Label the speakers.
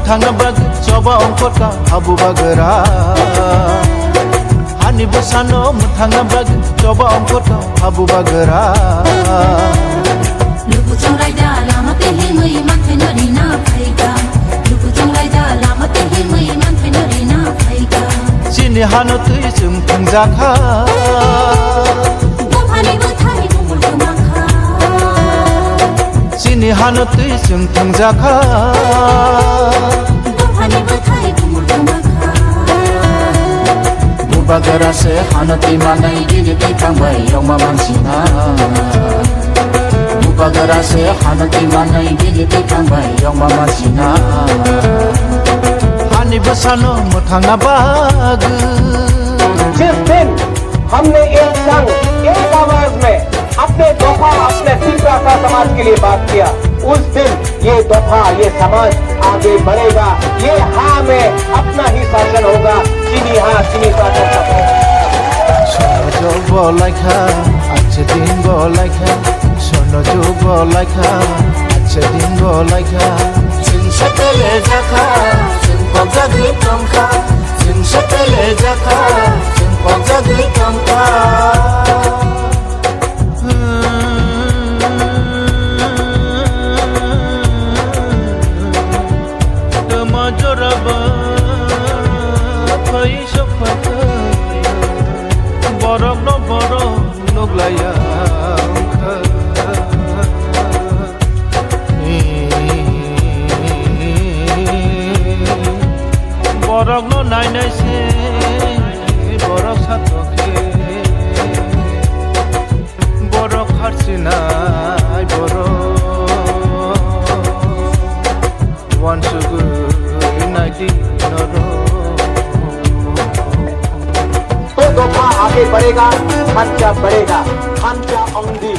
Speaker 1: मोथांना बाग जबा अंकटा हाबु बागरा हानि बसानो मोथांना बाग जबा अंकटा हाबु बागरा
Speaker 2: लुकु चौराइदा लामाते हिमै माथै नरिना फाइका लुकु चौराइदा लामाते हिमै माथै नरिना फाइका
Speaker 1: चिनि हानो तै जों थांजाखा
Speaker 2: दफानि बोथाइ बुमुल गोमाखा
Speaker 1: चिनि हानो तै जों थांजाखा
Speaker 2: दफानि बोथाइ बुमुल गोमाखा
Speaker 1: बुबागरासे हानो तै मानाय गिनि तै थांबाय यमा मानसिना बुबागरासे हानो तै मानाय गिनि तै थांबाय यमा मानसिना हानि बसानो मोथांना बाग
Speaker 3: जिस दिन हमने एक संग एक आवाज में अपने दफा अपने फिक्रा का समाज के लिए बात किया उस दिन ये दफा ये समाज आगे बढ़ेगा ये हाँ में अपना ही शासन होगा चीनी हाँ चीनी शासन
Speaker 1: सोनो जो बोलाइखा अच्छे दिन बोलाइखा सोनो जो बोलाइखा अच्छे दिन बोलाइखा जों सतेले जाखा जों पगजागै तंखा जों सतेले जाखा जों पगजागै तंखा तमा जराबा फै सफाखै बरफ न बरफ नुग्लाया बरफ न नायनायसे बरफ साथके बरफ हारसिनाय बरफ वानसुगै नायदि नर
Speaker 3: तो दफा आगे बढ़ेगा खर्चा बढ़ेगा खर्चा औंधी